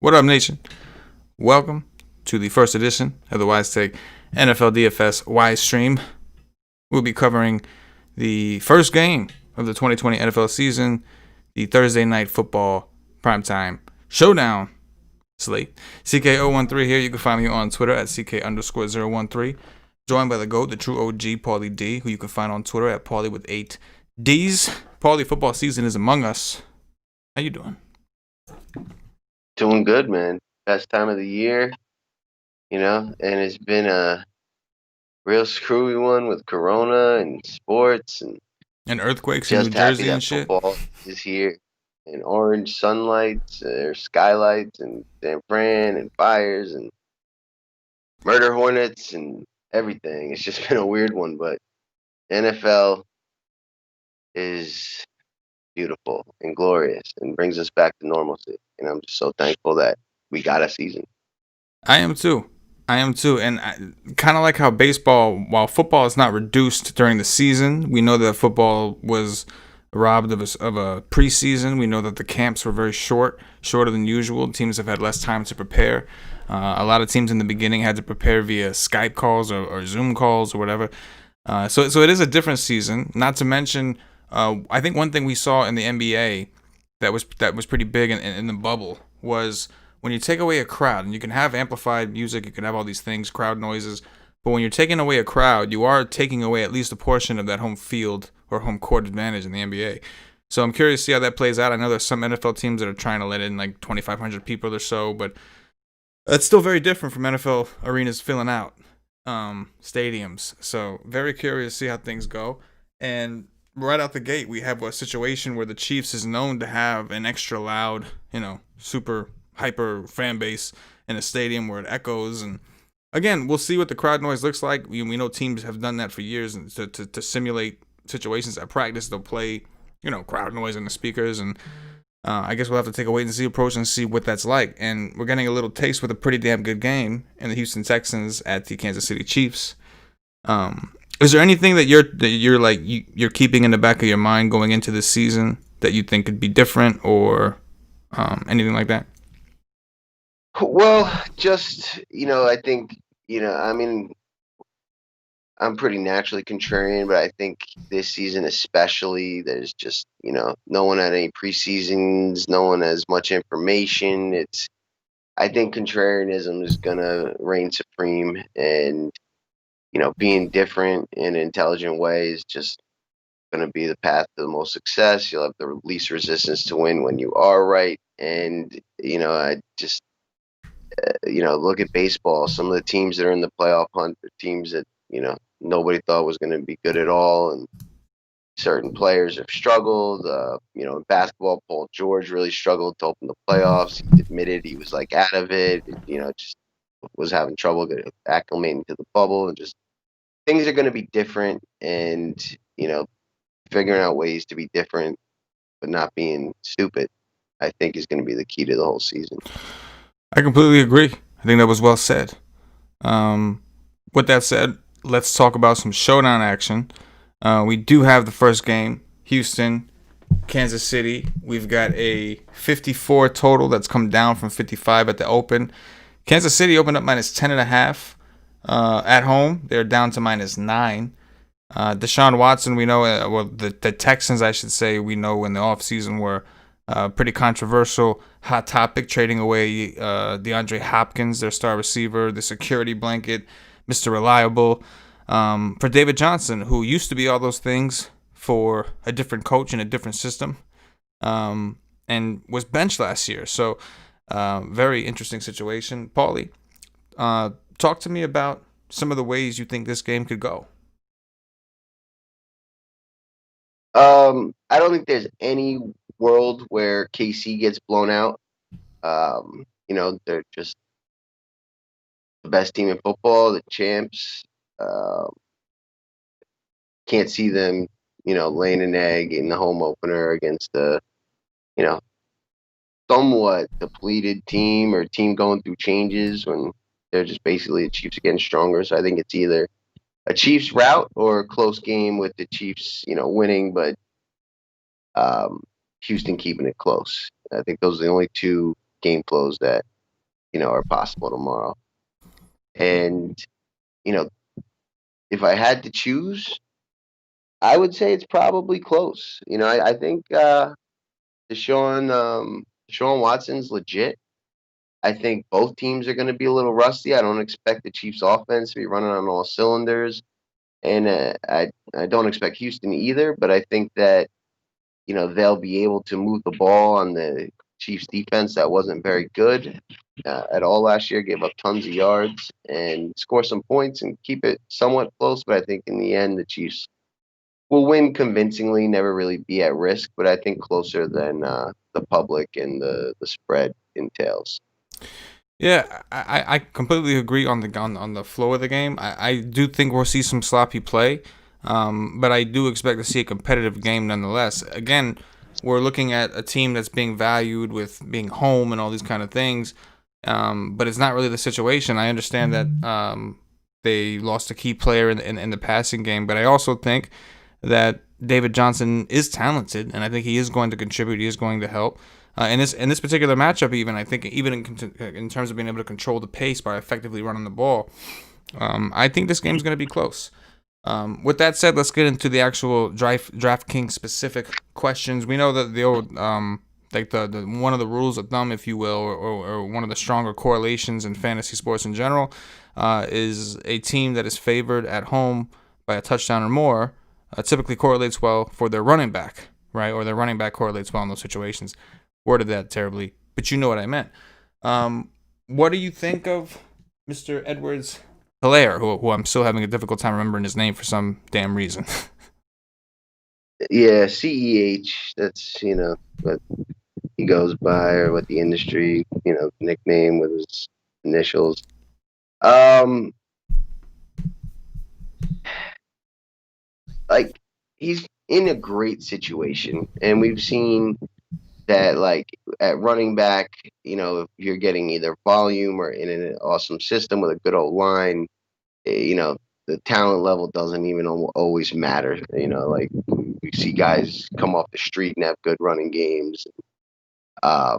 What up, nation? Welcome to the first edition of the Wise Take NFL DFS Wise Stream. We'll be covering the first game of the 2020 NFL season, the Thursday Night Football Primetime Showdown slate. CK013 here. You can find me on Twitter at CK_013. Joined by the GOAT, the true OG, Paulie D, who you can find on Twitter at Paulie with 8 Ds. Paulie, football season is among us. How you doing? Doing good, man. Best time of the year, and it's been a real screwy one with Corona and sports and earthquakes in New just happy Jersey that and shit. football is here. And orange sunlights, or skylights, and San Fran, and fires, and murder hornets, and everything. It's just been a weird one, but NFL is beautiful and glorious and brings us back to normalcy. And I'm just so thankful that we got a season. I am too. And kind of like how baseball, while football is not reduced during the season, we know that football was robbed of a preseason. We know that the camps were very shorter than usual. Teams have had less time to prepare. A lot of teams in the beginning had to prepare via Skype calls or Zoom calls or whatever. So it is a different season. Not to mention, I think one thing we saw in the NBA that was pretty big in the bubble was when you take away a crowd, and you can have amplified music, you can have all these things, crowd noises, but when you're taking away a crowd, you are taking away at least a portion of that home field or home court advantage in the NBA. So I'm curious to see how that plays out. I know there's some NFL teams that are trying to let in like 2,500 people or so, but it's still very different from NFL arenas filling out stadiums. So very curious to see how things go. And right out the gate, we have a situation where the Chiefs is known to have an extra loud, super hyper fan base in a stadium where it echoes. And again, we'll see what the crowd noise looks like. We know teams have done that for years, and to simulate situations at practice, they'll play crowd noise in the speakers. And I guess we'll have to take a wait and see approach and see what that's like. And we're getting a little taste with a pretty damn good game in the Houston Texans at the Kansas City Chiefs. Is there anything that you're keeping in the back of your mind going into this season that you think could be different, or anything like that? Well, just, I think, I'm pretty naturally contrarian, but I think this season especially, there's just, no one had any preseasons, no one has much information. I think contrarianism is going to reign supreme, and, being different in an intelligent way is just going to be the path to the most success. You'll have the least resistance to win when you are right. And, I just, look at baseball. Some of the teams that are in the playoff hunt are teams that, nobody thought was going to be good at all. And certain players have struggled. In basketball, Paul George really struggled to open the playoffs. He admitted he was out of it, just was having trouble acclimating to the bubble, and just things are going to be different. And, figuring out ways to be different, but not being stupid, I think is going to be the key to the whole season. I completely agree. I think that was well said. With that said, let's talk about some showdown action. We do have the first game, Houston, Kansas City. We've got a 54 total that's come down from 55 at the open. Kansas City opened up minus 10.5 at home. They're down to minus 9. Deshaun Watson, we know, the Texans, I should say, we know in the offseason were pretty controversial, hot topic, trading away DeAndre Hopkins, their star receiver, the security blanket, Mr. Reliable, for David Johnson, who used to be all those things for a different coach in a different system, and was benched last year. So very interesting situation. Paulie, talk to me about some of the ways you think this game could go. I don't think there's any world where KC gets blown out. They're just the best team in football, the champs. Can't see them, laying an egg in the home opener against a, somewhat depleted team, or team going through changes, when they're just basically the Chiefs getting stronger. So I think it's either a Chiefs route or a close game with the Chiefs, winning, but Houston keeping it close. I think those are the only two game flows that are possible tomorrow. And, you know, if I had to choose, I would say it's probably close. I think Deshaun Watson's legit. I think both teams are going to be a little rusty. I don't expect the Chiefs' offense to be running on all cylinders, and I don't expect Houston either. But I think that they'll be able to move the ball on the Chiefs' defense that wasn't very good at all last year. Gave up tons of yards and score some points and keep it somewhat close. But I think in the end, the Chiefs will win convincingly. Never really be at risk, but I think closer than the public and the spread entails. Yeah, I completely agree on the flow of the game. I do think we'll see some sloppy play, but I do expect to see a competitive game nonetheless. Again, we're looking at a team that's being valued with being home and all these kind of things, but it's not really the situation. I understand that they lost a key player in the passing game, but I also think that David Johnson is talented, and I think he is going to contribute. He is going to help. In this particular matchup, even I think in terms of being able to control the pace by effectively running the ball, I think this game's going to be close. With that said, let's get into the actual DraftKings specific questions. We know that the old like the one of the rules of thumb, if you will, or one of the stronger correlations in fantasy sports in general, is a team that is favored at home by a touchdown or more typically correlates well for their running back, right? Or their running back correlates well in those situations. Worded that terribly, but you know what I meant. What do you think of Mr. Edwards Hilaire, who I'm still having a difficult time remembering his name for some damn reason? Yeah, CEH. That's what he goes by, or what the industry nickname with his initials. Like, he's in a great situation, and we've seen that, like, at running back, if you're getting either volume or in an awesome system with a good old line, the talent level doesn't even always matter. Like, we see guys come off the street and have good running games. I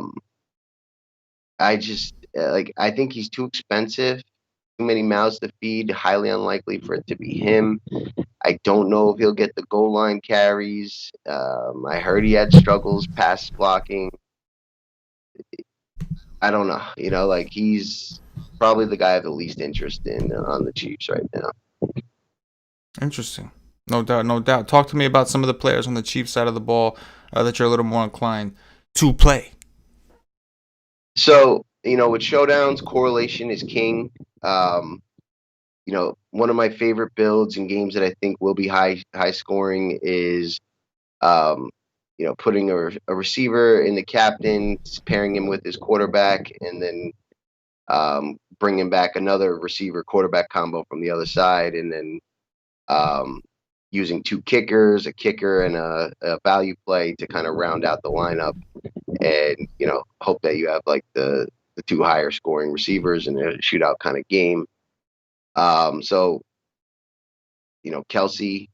just I think he's too expensive, too many mouths to feed, highly unlikely for it to be him. I don't know if he'll get the goal line carries. I heard he had struggles pass blocking. I don't know. Like, he's probably the guy I have the least interest in on the Chiefs right now. Interesting. No doubt, no doubt. Talk to me about some of the players on the Chiefs side of the ball that you're a little more inclined to play. So, with showdowns, correlation is king. One of my favorite builds and games that I think will be high scoring is, putting a receiver in the captain, pairing him with his quarterback, and then bringing back another receiver quarterback combo from the other side, and then using two kickers, a kicker and a value play to kind of round out the lineup, and hope that you have like the two higher scoring receivers in a shootout kind of game. So Kelsey,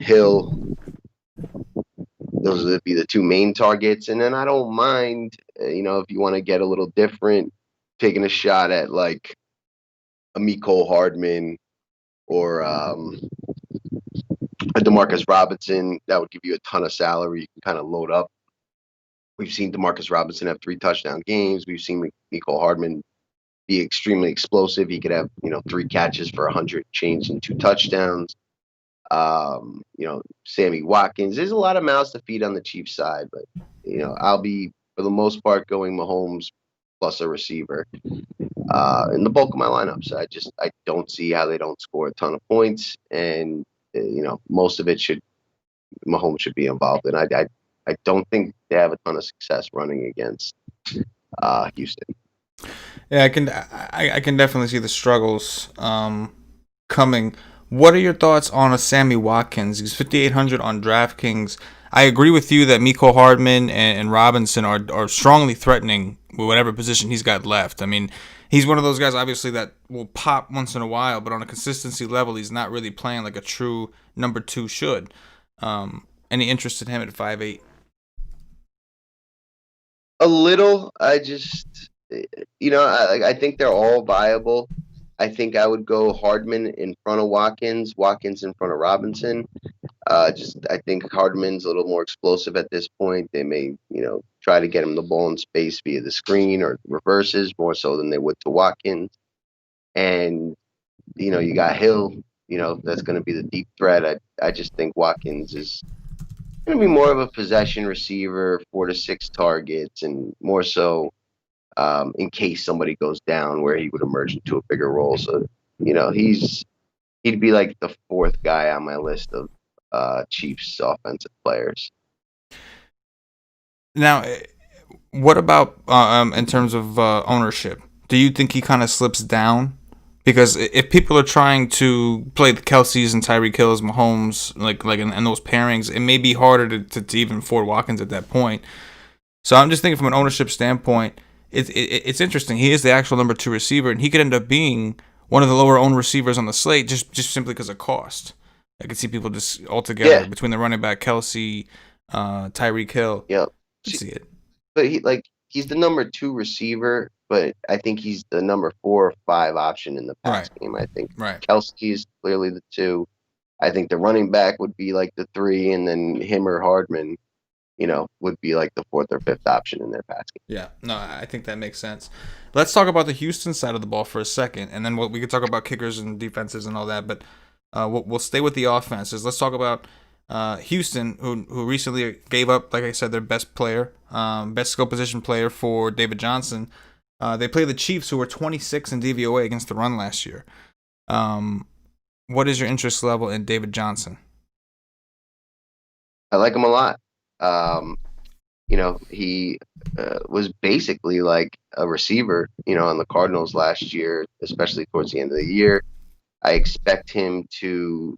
Hill, those would be the two main targets, and then I don't mind if you want to get a little different, taking a shot at like a Mecole Hardman or a Demarcus Robinson. That would give you a ton of salary. You can kind of load up. We've seen Demarcus Robinson have 3 touchdown games. We've seen Mecole Hardman be extremely explosive. He could have 3 catches for 100 change and 2 touchdowns. Sammy Watkins. There's a lot of mouths to feed on the Chiefs side, but I'll be for the most part going Mahomes plus a receiver in the bulk of my lineups. I don't see how they don't score a ton of points, and most of it Mahomes should be involved in. I don't think they have a ton of success running against Houston. Yeah, I can definitely see the struggles coming. What are your thoughts on a Sammy Watkins? He's 5,800 on DraftKings. I agree with you that Mecole Hardman and Robinson are strongly threatening with whatever position he's got left. I mean, he's one of those guys, obviously, that will pop once in a while, but on a consistency level, he's not really playing like a true number 2 should. Any interest in him at 5'8"? A little. I think they're all viable. I think I would go Hardman in front of Watkins, Watkins in front of Robinson. I think Hardman's a little more explosive at this point. They may, try to get him the ball in space via the screen or reverses more so than they would to Watkins. And, you got Hill, that's going to be the deep threat. I just think Watkins is going to be more of a possession receiver, 4 to 6 targets, and more so in case somebody goes down where he would emerge into a bigger role. So, he'd be like the fourth guy on my list of Chiefs offensive players. Now, what about in terms of ownership? Do you think he kind of slips down? Because if people are trying to play the Kelce's and Tyreek Hill's, Mahomes, like in those pairings, it may be harder to even afford Watkins at that point. So I'm just thinking from an ownership standpoint, it's interesting. He is the actual number 2 receiver, and he could end up being one of the lower owned receivers on the slate just simply because of cost. I could see people just altogether between the running back Kelce, Tyreek Hill. Yep, see it. But he's the number 2 receiver, but I think he's the number 4 or 5 option in the pass game. I think Kelce is clearly the 2. I think the running back would be like the 3, and then him or Hardman, would be like the 4th or 5th option in their pass game. Yeah, no, I think that makes sense. Let's talk about the Houston side of the ball for a second, and then we could talk about kickers and defenses and all that. But we'll stay with the offenses. Let's talk about Houston, who recently gave up, like I said, their best player, best skill position player for David Johnson. They play the Chiefs, who were 26 in DVOA against the run last year. What is your interest level in David Johnson? I like him a lot. He was basically like a receiver, on the Cardinals last year, especially towards the end of the year. I expect him to,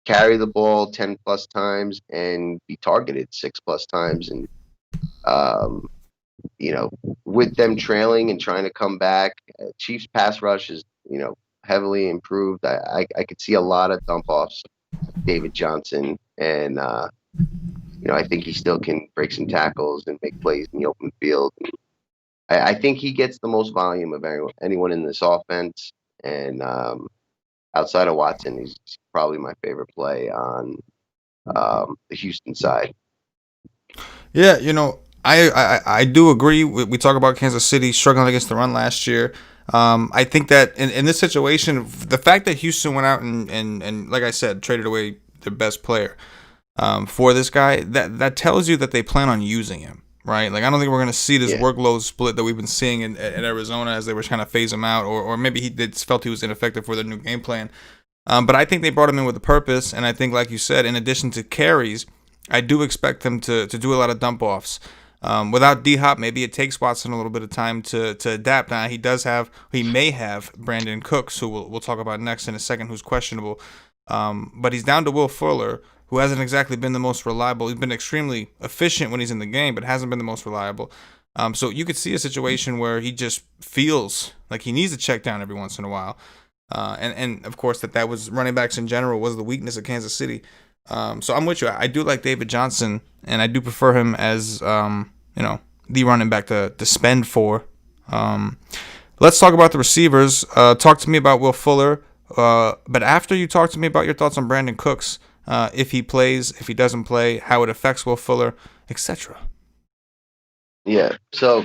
carry the ball 10 plus times and be targeted 6 plus times. And, with them trailing and trying to come back, Chiefs pass rush is, heavily improved. I could see a lot of dump offs, David Johnson, and, I think he still can break some tackles and make plays in the open field. I think he gets the most volume of anyone in this offense. And outside of Watson, he's probably my favorite play on the Houston side. Yeah, I do agree. We talk about Kansas City struggling against the run last year. I think that in this situation, the fact that Houston went out and like I said, traded away their best player for this guy, that tells you that they plan on using him, right? Like, I don't think we're going to see this workload split that we've been seeing in Arizona as they were trying to phase him out, or maybe they felt he was ineffective for their new game plan. But I think they brought him in with a purpose, and I think, like you said, in addition to carries, I do expect them to do a lot of dump offs. Without D-Hop, maybe it takes Watson a little bit of time to adapt. Now, he may have Brandon Cooks, who we'll talk about next in a second, who's questionable. But he's down to Will Fuller, who hasn't exactly been the most reliable. He's been extremely efficient when he's in the game, but hasn't been the most reliable. So you could see a situation where he just feels like he needs to check down every once in a while. And of course, that was running backs in general was the weakness of Kansas City. So I'm with you. I do like David Johnson, and I do prefer him as the running back to spend for. Let's talk about the receivers. Talk to me about Will Fuller. But after you talk to me about your thoughts on Brandon Cooks, if he plays, if he doesn't play, how it affects Will Fuller, etc. Yeah, so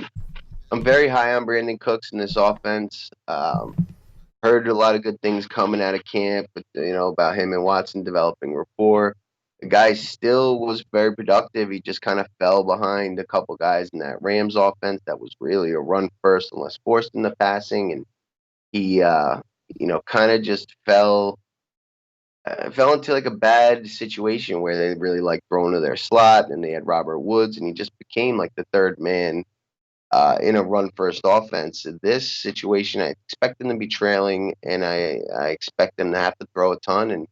I'm very high on Brandon Cooks in this offense. Heard a lot of good things coming out of camp, about him and Watson developing rapport. The guy still was very productive. He just kind of fell behind a couple guys in that Rams offense that was really a run first unless forced in the passing, and he, kind of just fell into like a bad situation where they really like thrown to their slot, and they had Robert Woods, and he just became like the third man in a run-first offense. In this situation, I expect them to be trailing, and I expect them to have to throw a ton. And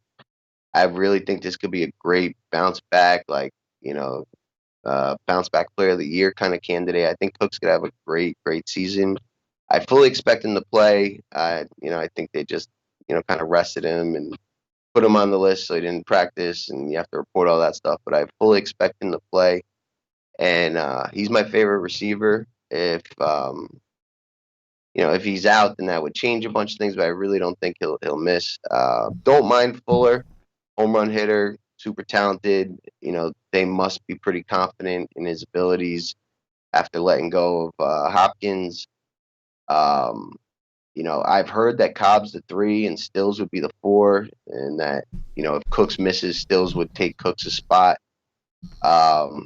I really think this could be a great bounce back, bounce back player of the year kind of candidate. I think Cooks could have a great season. I fully expect him to play. I think they just, kind of rested him and put him on the list so he didn't practice, and you have to report all that stuff. But I fully expect him to play. And he's my favorite receiver. If if he's out, then that would change a bunch of things, but I really don't think he'll miss. Don't mind Fuller, home run hitter, super talented. They must be pretty confident in his abilities after letting go of Hopkins. Um, I've heard that Cobb's the 3 and Stills would be the 4, and that if Cooks misses, Stills would take Cooks' spot. Um,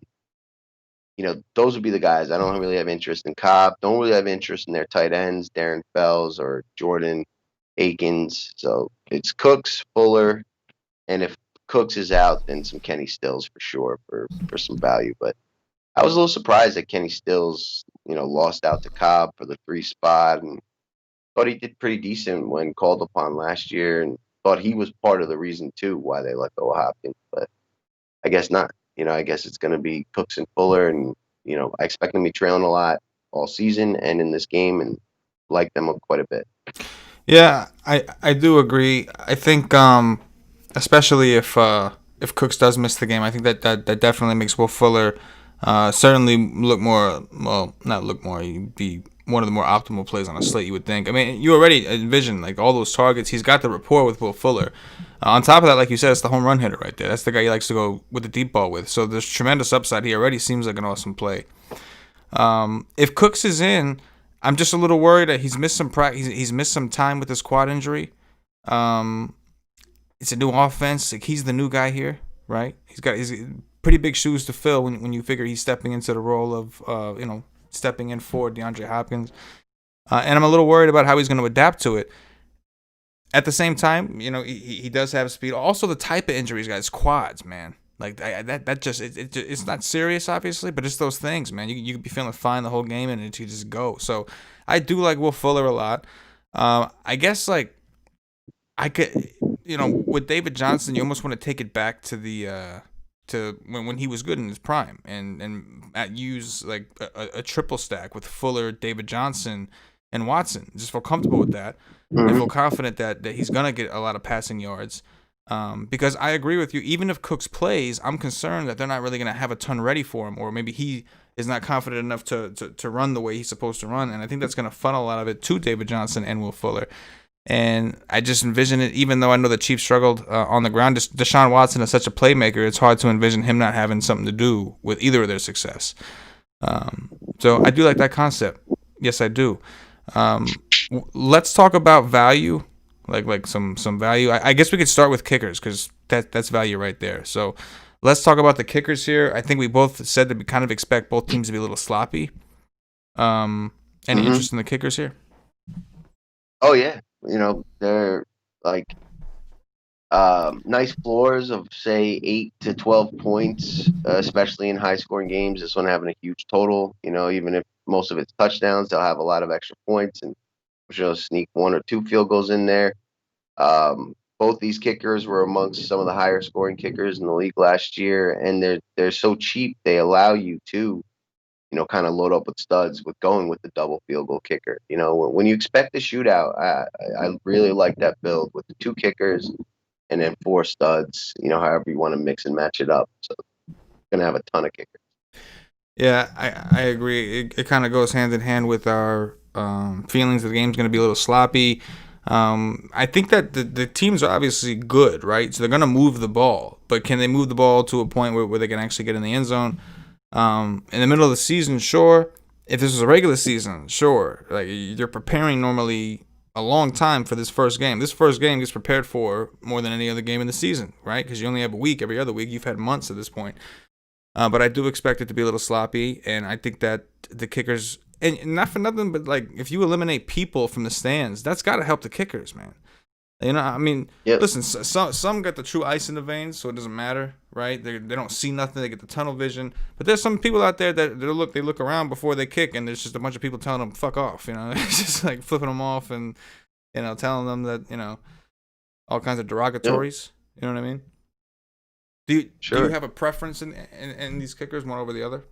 those would be the guys. I don't really have interest in Cobb. Don't really have interest in their tight ends, Darren Fells or Jordan Akins. So it's Cooks, Fuller, and if Cooks is out, then some Kenny Stills for sure for some value. But I was a little surprised that Kenny Stills, lost out to Cobb for the 3 spot, and thought he did pretty decent when called upon last year, and thought he was part of the reason too why they let go of Hopkins. But I guess not. I guess it's going to be Cooks and Fuller, and I expect them to be trailing a lot all season and in this game, and like them quite a bit. Yeah, I do agree. I think especially if Cooks does miss the game, I think that definitely makes Will Fuller certainly look more, well, not look more, he'd be one of the more optimal plays on a slate, you would think. I mean, you already envision like all those targets. He's got the rapport with Will Fuller. On top of that, like you said, it's the home run hitter right there. That's the guy he likes to go with the deep ball with. So there's tremendous upside. He already seems like an awesome play. If Cooks is in, I'm just a little worried that he's missed some practice. He's missed some time with his quad injury. It's a new offense. Like, he's the new guy here, right? He's got pretty big shoes to fill when you figure he's stepping into the role of stepping in for DeAndre Hopkins. And I'm a little worried about how he's going to adapt to it. At the same time, he does have speed. Also, the type of injuries, guys, quads, man. Like that just it's not serious, obviously, but it's those things, man. You could be feeling fine the whole game and it could just go. So I do like Will Fuller a lot. I guess like I could, with David Johnson, you almost want to take it back to the to when he was good in his prime and use like a triple stack with Fuller, David Johnson, and Watson. Just feel comfortable with that. I feel confident that he's going to get a lot of passing yards. Because I agree with you, even if Cooks plays, I'm concerned that they're not really going to have a ton ready for him, or maybe he is not confident enough to run the way he's supposed to run. And I think that's going to funnel a lot of it to David Johnson and Will Fuller. And I just envision it, even though I know the Chiefs struggled on the ground, Deshaun Watson is such a playmaker, it's hard to envision him not having something to do with either of their success. So I do like that concept. Yes, I do. Let's talk about value, like some value. I guess we could start with kickers because that's value right there. So let's talk about the kickers here. I think we both said that we kind of expect both teams to be a little sloppy. Any interest in the kickers here? Oh yeah, they're like nice floors of say 8 to 12 points, especially in high scoring games. This one having a huge total. Even if most of it's touchdowns, they'll have a lot of extra points and sneak 1 or 2 field goals in there. Both these kickers were amongst some of the higher scoring kickers in the league last year, and they're so cheap they allow you to, kind of load up with studs with going with the double field goal kicker. When you expect a shootout, I really like that build with the 2 kickers and then 4 studs. However you want to mix and match it up. So you're gonna have a ton of kickers. Yeah, I agree. It kind of goes hand in hand with our feelings that the game's going to be a little sloppy. I think that the teams are obviously good, right? So they're going to move the ball, but can they move the ball to a point where they can actually get in the end zone? In the middle of the season, sure. If this was a regular season, sure. Like, you're preparing normally a long time for this first game. This first game gets prepared for more than any other game in the season, right? Because you only have a week. Every other week, you've had months at this point. But I do expect it to be a little sloppy, and I think that the kickers, and not for nothing, but like if you eliminate people from the stands, that's got to help the kickers, man. I mean, Yep. Listen, some got the true ice in the veins, so it doesn't matter, right? They don't see nothing, they get the tunnel vision. But there's some people out there that they look around before they kick, and there's just a bunch of people telling them fuck off, It's just like flipping them off and telling them that all kinds of derogatories. Yep. You know what I mean? Do you have a preference in these kickers, one over the other?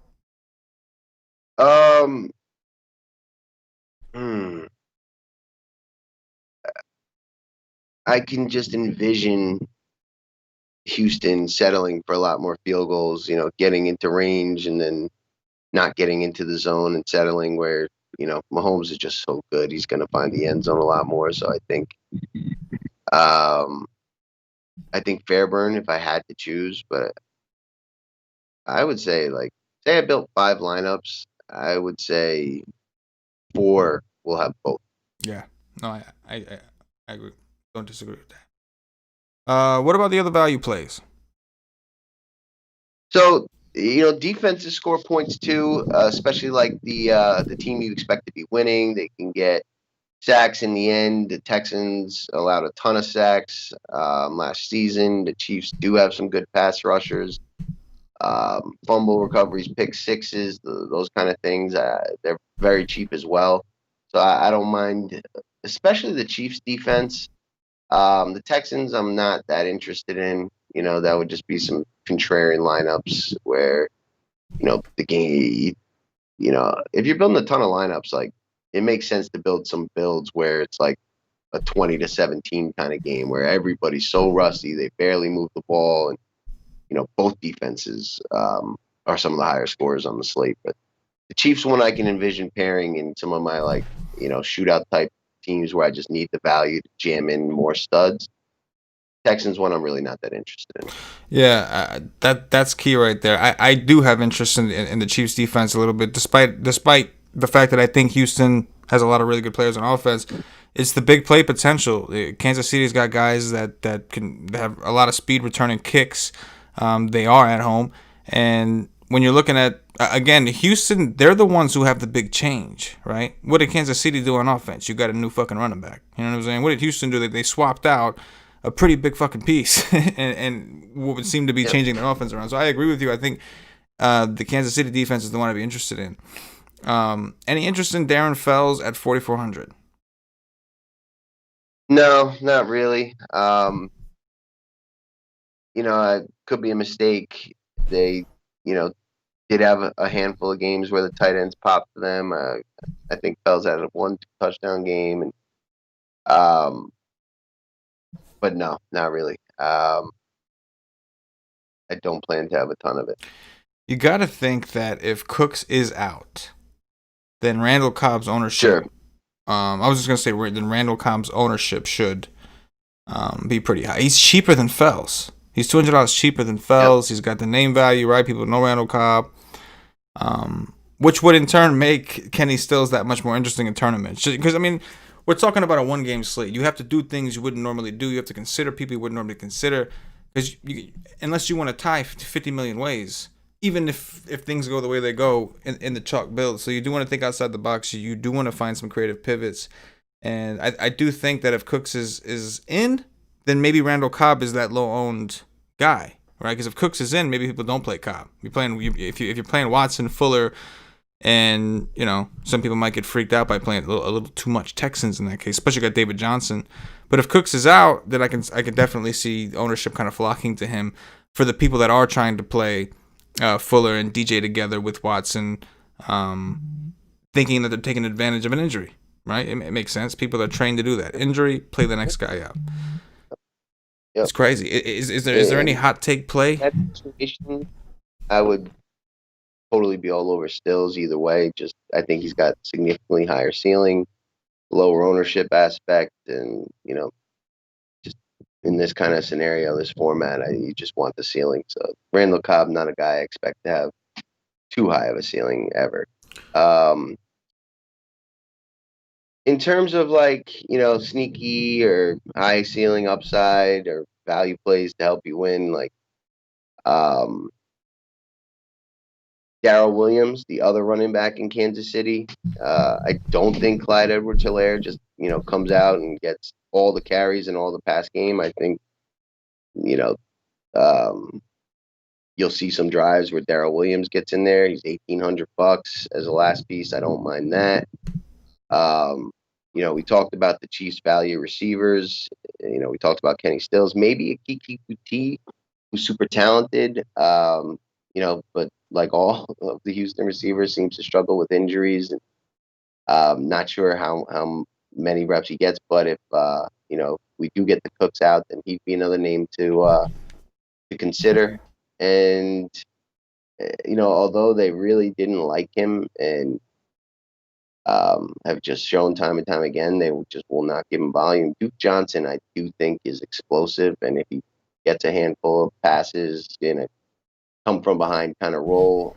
I can just envision Houston settling for a lot more field goals, getting into range and then not getting into the zone and settling where, Mahomes is just so good. He's going to find the end zone a lot more. So um, I think Fairburn if I had to choose, but I would say say I built 5 lineups, I would say 4 will have both. Yeah. No, I agree. Don't disagree with that. What about the other value plays? So, defenses score points too, especially like the team you expect to be winning. They can get sacks in the end. The Texans allowed a ton of sacks last season. The Chiefs do have some good pass rushers. Fumble recoveries, pick sixes, those kind of things. They're very cheap as well. So I don't mind, especially the Chiefs defense. The Texans, I'm not that interested in. That would just be some contrarian lineups where, the game, if you're building a ton of lineups, it makes sense to build some builds where it's like a 20-17 kind of game where everybody's so rusty, they barely move the ball. And, both defenses are some of the higher scorers on the slate. But the Chiefs one I can envision pairing in some of my shootout type teams where I just need the value to jam in more studs. Texans one I'm really not that interested in. Yeah, that's key right there. I do have interest in the Chiefs defense a little bit, despite the fact that I think Houston has a lot of really good players on offense. It's the big play potential. Kansas City's got guys that can have a lot of speed returning kicks. They are at home, and when you're looking at again Houston, they're the ones who have the big change, right? What did Kansas City do on offense? You got a new fucking running back. You know what I'm saying? What did Houston do? They swapped out a pretty big fucking piece, and what would seem to be changing their offense around. So I agree with you. I think the Kansas City defense is the one I'd be interested in. Any interest in Darren Fells at 4,400? No, not really. It could be a mistake. They, did have a handful of games where the tight ends popped for them. I think Fells had a 1 touchdown game, and but no, not really. I don't plan to have a ton of it. You got to think that if Cooks is out, then Randall Cobb's ownership. Sure. I was just gonna say then Randall Cobb's ownership should be pretty high. He's cheaper than Fells. He's $200 cheaper than Fells. Yep. He's got the name value, right? People know Randall Cobb, which would in turn make Kenny Stills that much more interesting in tournaments. Because we're talking about a 1-game slate. You have to do things you wouldn't normally do. You have to consider people you wouldn't normally consider. Because unless you want to tie 50 million ways, even if things go the way they go in the chalk build. So you do want to think outside the box. You do want to find some creative pivots. And I do think that if Cooks is in, then maybe Randall Cobb is that low-owned guy, right? Because if Cooks is in, maybe people don't play Cobb. If you're playing Watson, Fuller, and some people might get freaked out by playing a little too much Texans in that case, especially got David Johnson. But if Cooks is out, then I can definitely see ownership kind of flocking to him for the people that are trying to play Fuller and DJ together with Watson, thinking that they're taking advantage of an injury. Right, it makes sense. People are trained to do that. Injury, play the next guy out. Yep. It's crazy. Is there any hot take play? That situation, I would totally be all over Stills either way. Just I think he's got significantly higher ceiling, lower ownership aspect, and just in this kind of scenario, this format, you just want the ceiling. So Randall Cobb, not a guy I expect to have too high of a ceiling ever. In terms of sneaky or high ceiling upside or value plays to help you win, Darrell Williams, the other running back in Kansas City. I don't think Clyde Edwards-Helaire just, comes out and gets all the carries and all the pass game. I think, you'll see some drives where Darrell Williams gets in there. He's $1,800 as a last piece. I don't mind that. We talked about the Chiefs' value receivers. We talked about Kenny Stills, maybe a Kiki Kuti, who's super talented. But like all of the Houston receivers, seems to struggle with injuries. And not sure how many reps he gets, but if we do get the Cooks out, then he'd be another name to consider. And although they really didn't like him and have just shown time and time again, they just will not give him volume. Duke Johnson, I do think, is explosive, and if he gets a handful of passes in a come from behind kind of role,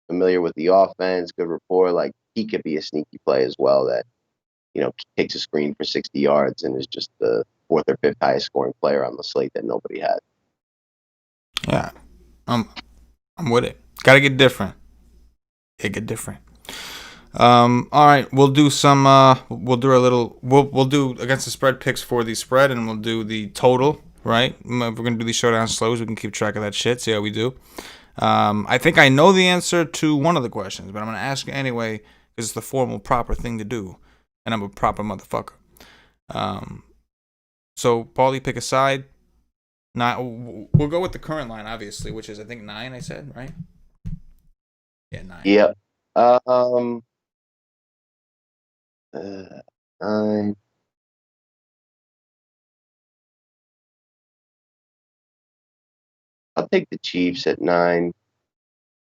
familiar with the offense, good rapport, like he could be a sneaky play as well that, takes a screen for 60 yards and is just the fourth or fifth highest scoring player on the slate that nobody had. Yeah, I'm with it. Gotta get different. Get different. All right, we'll do some. We'll do a little. We'll do against the spread picks for the spread, and we'll do the total. Right? If we're gonna do these showdown slows, we can keep track of that shit. See how we do. I think I know the answer to one of the questions, but I'm gonna ask you anyway because it's the formal, proper thing to do, and I'm a proper motherfucker. So Paulie, pick a side. We'll go with the current line, obviously, which is I think 9. I said right. Yeah, 9. Yep. 9. I'll take the Chiefs at 9.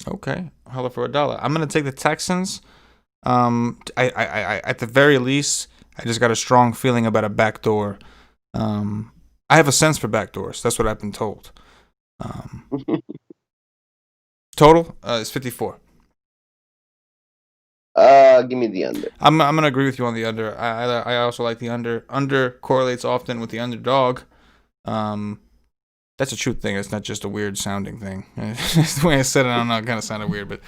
Okay, holla for $1. I'm gonna take the Texans. I at the very least, I just got a strong feeling about a backdoor. I have a sense for backdoors. That's what I've been told. Total is 54. Give me the under. I'm gonna agree with you on the under. I also like the under. Under correlates often with the underdog. That's a true thing. It's not just a weird sounding thing. The way I said it, I don't know, it kind of sounded weird, but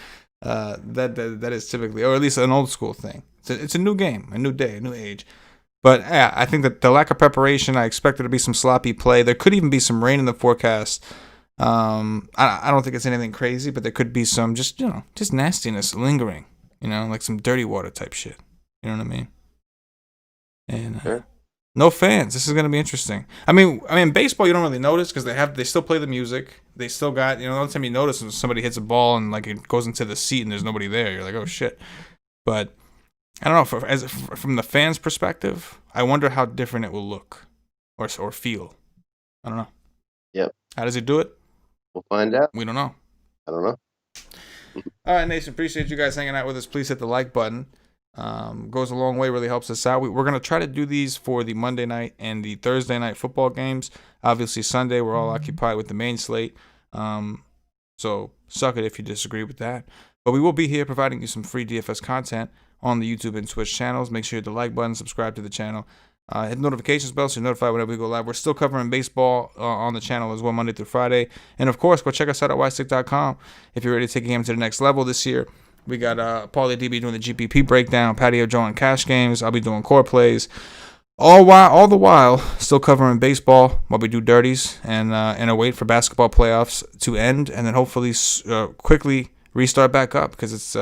that is typically, or at least an old school thing. It's a new game, a new day, a new age. But yeah, I think that the lack of preparation, I expect there to be some sloppy play. There could even be some rain in the forecast. I don't think it's anything crazy, but there could be some just nastiness lingering. Like some dirty water type shit. You know what I mean? And Sure. No fans. This is gonna be interesting. I mean, baseball you don't really notice because they still play the music. They still got the only time you notice is when somebody hits a ball and like it goes into the seat and there's nobody there. You're like, oh shit. But I don't know. From the fans' perspective, I wonder how different it will look or feel. I don't know. Yep. How does he do it? We'll find out. We don't know. I don't know. All right, Nation. Appreciate you guys hanging out with us. Please hit the like button. Goes a long way. Really helps us out. We're gonna try to do these for the Monday night and the Thursday night football games. Obviously, Sunday we're all occupied with the main slate. So suck it if you disagree with that. But we will be here providing you some free DFS content on the YouTube and Twitch channels. Make sure you hit the like button, subscribe to the channel, hit the notifications bell so you're notified whenever we go live. We're still covering baseball on the channel as well, Monday through Friday. And of course, go check us out at ystick.com if you're ready to take a game to the next level this year. We got Paulie DB doing the GPP breakdown, Patio Joe and cash games. I'll be doing core plays. All the while, still covering baseball while we do dirties and await for basketball playoffs to end, and then hopefully quickly restart back up because it's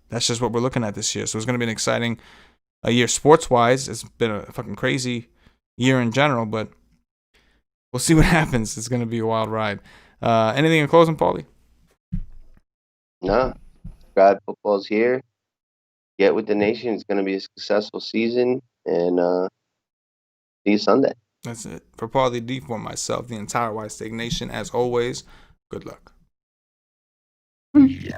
that's just what we're looking at this year. So it's going to be an exciting year sports-wise. It's been a fucking crazy year in general, but we'll see what happens. It's going to be a wild ride. Anything in closing, Paulie? No. God, football's here. Get with the nation. It's going to be a successful season, and see you Sunday. That's it. For Paulie D, for myself, the entire White Steak Nation, as always, good luck. Yeah.